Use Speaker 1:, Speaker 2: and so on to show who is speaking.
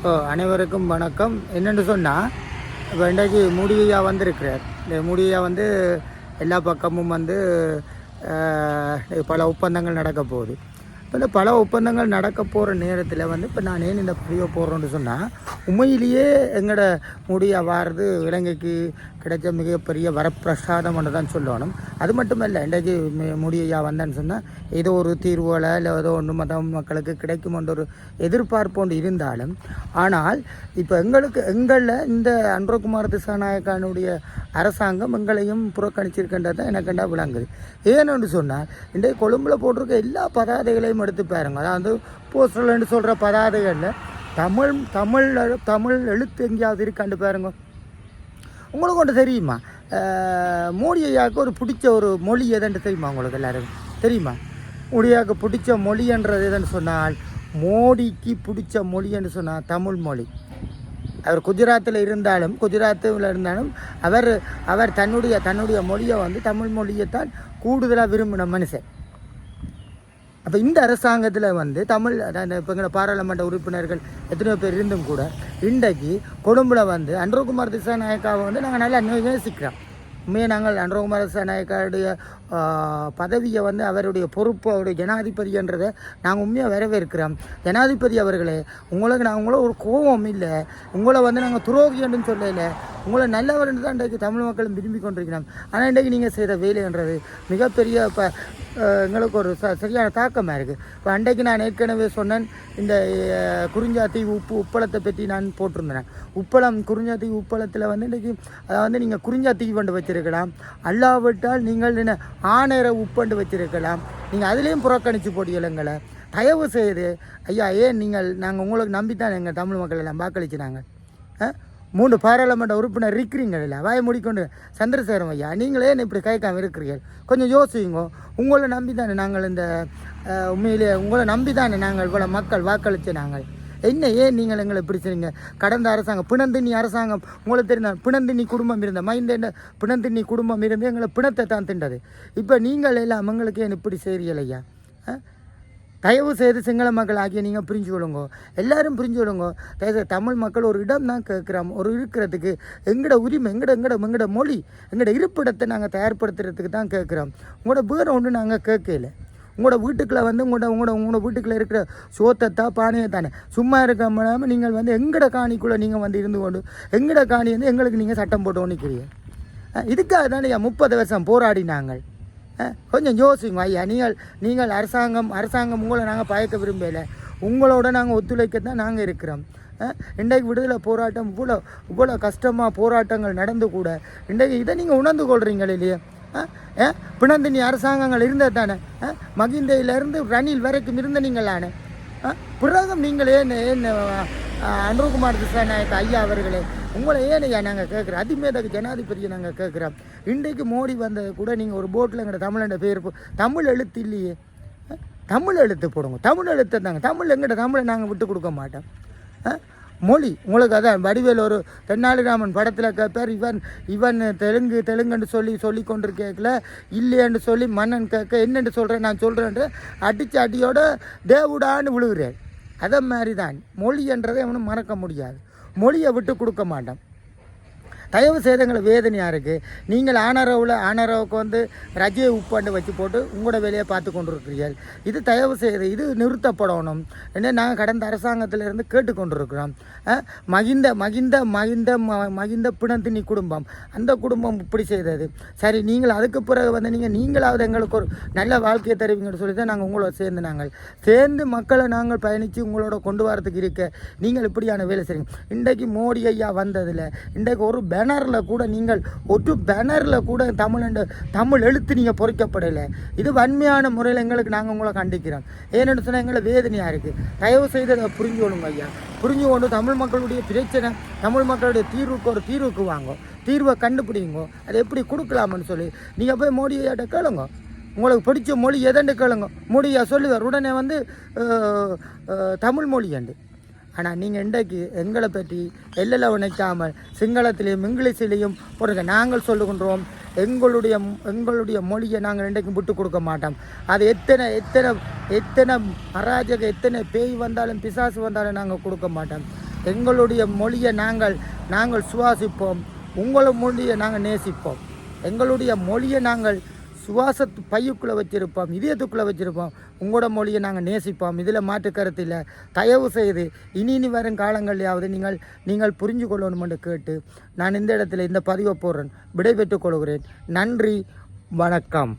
Speaker 1: அனைவருக்கும் வணக்கம். என்னென்னு சொன்னால், இப்போ இன்றைக்கு மூடியா வந்திருக்கிறார். இந்த மூடியா வந்து எல்லா பக்கமும் வந்து பல ஒப்பந்தங்கள் நடக்க போகுது. இப்போ இந்த பல ஒப்பந்தங்கள் நடக்க போகிற நேரத்தில் வந்து இப்போ நான் ஏன் இந்த வீடியோ போடுறேன்னு சொன்னால், உண்மையிலேயே எங்களோட முடியா வாரது இலங்கைக்கு கிடைச்ச மிகப்பெரிய வரப்பிரசாதம்னு தான் சொல்லணும். அது மட்டும் இல்லை, இன்றைக்கு முடியா வந்தேன்னு சொன்னால் ஏதோ ஒரு தீர்வுகளை இல்லை ஏதோ ஒன்று மக்களுக்கு கிடைக்குமென்ற ஒரு எதிர்பார்ப்பு ஒன்று இருந்தாலும், ஆனால் இப்போ எங்களில் இந்த அன்றகுமார் திசாநாயக்கானுடைய அரசாங்கம் எங்களையும் புறக்கணிச்சிருக்கின்றது தான் எனக்குண்டா விளங்குது. ஏன்னு சொன்னால், இன்றைக்கு கொழும்பில் போட்டிருக்க எல்லா பதாதைகளையும் எடுத்து பாருங்க. அதாவது போஸ்டர்லன்னு சொல்கிற பதாதைகளில் தமிழ் எழுத்து எங்கேயாவது இருக்காண்டு பாருங்க. உங்களுக்கு ஒன்று தெரியுமா, மோடி ஐயாவுக்கு ஒரு பிடிச்ச ஒரு மொழி எதுன்னு தெரியுமா? உங்களுக்கு எல்லாருக்கும் தெரியுமா? மோடியாவுக்கு பிடிச்ச மொழின்றது எதுன்னு சொன்னால், மோடிக்கு பிடிச்ச மொழின்னு சொன்னால் தமிழ் மொழி. அவர் குஜராத்தில் இருந்தாலும் அவர் தன்னுடைய மொழியை வந்து தமிழ் மொழியைத்தான் கூடுதலாக விரும்பின மனுஷன். அப்போ இந்த அரசாங்கத்தில் வந்து தமிழ் இப்போ எங்களை பாராளுமன்ற உறுப்பினர்கள் எத்தனையோ பேர் இருந்தும் கூட இன்றைக்கு கொழும்பில் வந்து அன்றகுமார் திசாநாயக்காவை வந்து நாங்கள் நல்லா நேசிக்கிறோம். உண்மையாக நாங்கள் அன்றகுமார் திசாநாயக்காவுடைய பதவியை வந்து அவருடைய பொறுப்பு, அவருடைய ஜனாதிபதின்றதை நாங்கள் உண்மையாக வரவேற்கிறோம். ஜனாதிபதி அவர்களே, உங்களை ஒரு கோபம் இல்லை, உங்களை வந்து நாங்கள் துரோகின்னு சொல்லலை, உங்களை நல்லவர்னு தான் இன்றைக்கு தமிழ் மக்களும் விரும்பி கொண்டிருக்கிறோம். ஆனால் இன்றைக்கு நீங்கள் செய்கிற வேலைன்றது மிகப்பெரிய இப்போ எங்களுக்கு ஒரு சரியான தாக்கமாக இருக்குது. இப்போ அன்றைக்கு நான் ஏற்கனவே சொன்னேன், இந்த குறிஞ்சாத்தி உப்பளத்தை பற்றி நான் போட்டிருந்தேன். குறிஞ்சாத்தி உப்பளத்தில் வந்து இன்றைக்கி அதை வந்து நீங்கள் குறிஞ்சாத்தி வண்டு வச்சுருக்கலாம், அல்லாவிட்டால் நீங்கள் என்ன ஆனேர உப்பண்டு வச்சுருக்கலாம். நீங்கள் அதுலேயும் புறக்கணித்து போட்டியலங்களை தயவு செய்து ஐயா, ஏன் நாங்கள் உங்களுக்கு நம்பித்தான் எங்கள் தமிழ் மக்கள் எல்லாம் வாக்களிச்சுனாங்க. 3 பாராளுமன்ற உறுப்பினர் இருக்கிறீங்களா? வாயை மூடிக்கொண்டு சந்திரசேகரம் ஐயா, நீங்களே இப்படி கேட்காம இருக்கிறீர்கள். கொஞ்சம் யோசிங்க. உங்களை நம்பி தானே நாங்கள் இந்த உண்மையிலே உங்களை நம்பி தானே நாங்கள் இவ்வளோ மக்கள் வாக்களித்து நாங்கள் ஏன் நீங்கள் எங்களை இப்படி செய்யுங்க? கடந்த அரசாங்கம் பிணந்தினி அரசாங்கம் உங்களுக்கு தெரிந்தால் பிணந்தினி குடும்பம் இருந்த மைந்த பிணந்தினி குடும்பம் இருந்து எங்களை பிணத்தை தான் திண்டது. இப்போ நீங்கள் எல்லாம் எங்களுக்கு ஏன் இப்படி செய்கிறீங்க ஐயா? தயவு செய்து சிங்கள மக்கள் ஆகிய நீங்கள் புரிஞ்சு விடுங்க, எல்லோரும் புரிஞ்சு விடுங்க. தயவு தமிழ் மக்கள் ஒரு இடம் தான் கேட்குறோம், ஒரு இருக்கிறதுக்கு எங்களோட உரிமை, எங்களோட மொழி, எங்களோட இருப்பிடத்தை நாங்கள் தயார்படுத்துறதுக்கு தான் கேட்குறோம். உங்களோட வேறு ஒன்று நாங்கள் கேட்கல. உங்களோட வீட்டுக்குள்ளே வந்து உங்களோட வீட்டுக்குள்ளே இருக்கிற சோத்தத்தா பானையை தானே சும்மா இருக்க முடியாமல் நீங்கள் வந்து எங்களோட காணிக்குள்ளே நீங்கள் வந்து இருந்து கொண்டு எங்களோட காணி வந்து எங்களுக்கு நீங்கள் சட்டம் போட்டு ஒன்றுக்கிறீங்க. இதுக்காக தானே 30 வருஷம் போராடினாங்கள். கொஞ்சம் யோசிங்க ஐயா. நீங்கள் அரசாங்கம் உங்களை நாங்கள் பயக்க விரும்பலை, உங்களோட நாங்கள் ஒத்துழைக்க தான் நாங்கள் இருக்கிறோம். இன்றைக்கு விடுதலை போராட்டம் இவ்வளோ கஷ்டமாக போராட்டங்கள் நடந்து கூட இன்றைக்கு இதை நீங்கள் உணர்ந்து கொள்கிறீங்களே இல்லையா? பிணந்தினி அரசாங்கங்கள் இருந்தது தானே, மகிந்தையிலேருந்து ரணில் வரைக்கும் இருந்த நீங்களானே. பிறகு நீங்களே அன்றகுமார் திசாநாயக்க ஐயா அவர்களே, உங்களை ஏனையா நாங்கள் கேட்குறோம், அதிமேதக ஜனாதிபதியை நாங்கள் கேட்குறோம். இன்றைக்கு மோடி வந்தது கூட நீங்கள் ஒரு போட்டில் எங்கள்ட தமிழோட பேர் தமிழ் எழுத்து இல்லையே, தமிழ் எழுத்து போடுங்க. தமிழ் எழுத்து தாங்க எங்கள்ட தமிழை நாங்கள் விட்டு கொடுக்க மாட்டோம். மொழி உங்களுக்கு அதான் வடிவேல் ஒரு தென்னாலிராமன் படத்தில் கேட்பார், இவன் தெலுங்குன்னு சொல்லி கொண்டிருக்கல இல்லையன்னு சொல்லி மன்னன் கேட்க என்னென்று சொல்கிறேன் நான் சொல்கிறேன்ட்டு அடியோட தேவுடான்னு விழுகிறார். அதை மாதிரி தான் மொழி என்றதை அவனும் மறக்க முடியாது, மொழியை விட்டு கொடுக்க மாட்டான். தயவு செய்து எங்களை வேதனையாக இருக்குது. நீங்கள் ஆனரவுக்கு வந்து ரஜியை உப்பாண்டு வச்சு போட்டு உங்களோட வேலையை பார்த்து கொண்டு இருக்கிறீர்கள். இது தயவு செய்து இது நிறுத்தப்படணும் என்ன நாங்கள் கடந்த அரசாங்கத்திலிருந்து கேட்டுக்கொண்டிருக்கிறோம். மகிந்த பிணந்தினி குடும்பம், அந்த குடும்பம் இப்படி செய்தது சரி. நீங்கள் அதுக்கு பிறகு வந்து நீங்களாவது எங்களுக்கு ஒரு நல்ல வாழ்க்கையை தருவீங்கன்னு சொல்லி தான் நாங்கள் உங்களோட சேர்ந்து மக்களை நாங்கள் பயணித்து உங்களோட கொண்டு வரதுக்கு இருக்க நீங்கள் இப்படியான வேலை செய்யுங்க. இன்றைக்கு மோடி ஐயா வந்ததில் இன்றைக்கு ஒரு பேனரில் கூட தமிழ் எழுத்து நீங்கள் பொறிக்கப்படலை. இது வன்மையான முறையில் எங்களுக்கு நாங்கள் உங்களை கண்டிக்கிறோம். ஏன்னு சொன்னால் எங்களை வேதனையாக இருக்குது. தயவு செய்து அதை புரிஞ்சு கொள்ளுங்க ஐயா. புரிஞ்சு கொண்டு தமிழ் மக்களுடைய பிரச்சனை, தமிழ் மக்களுடைய தீர்வுக்கு வாங்க, தீர்வை கண்டுபிடிங்க. அதை எப்படி கொடுக்கலாம்னு சொல்லி நீங்கள் போய் மோடி ஐயாட்ட கேளுங்க. உங்களுக்கு பிடிச்ச மொழி எதண்டு கேளுங்க, மோடியா சொல்லுவார். உடனே வந்து தமிழ் மொழி அண்டு. ஆனால் நீங்கள் இன்றைக்கு எங்களை பற்றி எல்லையில் உணைக்காமல் சிங்களத்திலையும் இங்கிலீஷிலையும் போடுங்க. நாங்கள் சொல்லுகின்றோம், எங்களுடைய மொழியை நாங்கள் இன்றைக்கும் விட்டு கொடுக்க மாட்டோம். அது எத்தனை அராஜக எத்தனை பேய் வந்தாலும் பிசாசு வந்தாலும் நாங்கள் கொடுக்க மாட்டோம். எங்களுடைய மொழியை நாங்கள் சுவாசிப்போம், உங்களோட மொழியை நாங்கள் நேசிப்போம். எங்களுடைய மொழியை நாங்கள் சுவாசத்து பையுக்குள்ளே வச்சுருப்போம், இதயத்துக்குள்ளே வச்சுருப்போம். உங்களோட மொழியை நாங்கள் நேசிப்போம். இதில் மாற்று கருத்து இல்லை. தயவு செய்து இனி வரும் காலங்கள்லையாவது நீங்கள் புரிஞ்சு கொள்ளணுமென்று கேட்டு நான் இந்த இடத்துல இந்த பதிவை போடுறேன். விடைபெற்றுக் கொள்கிறேன். நன்றி, வணக்கம்.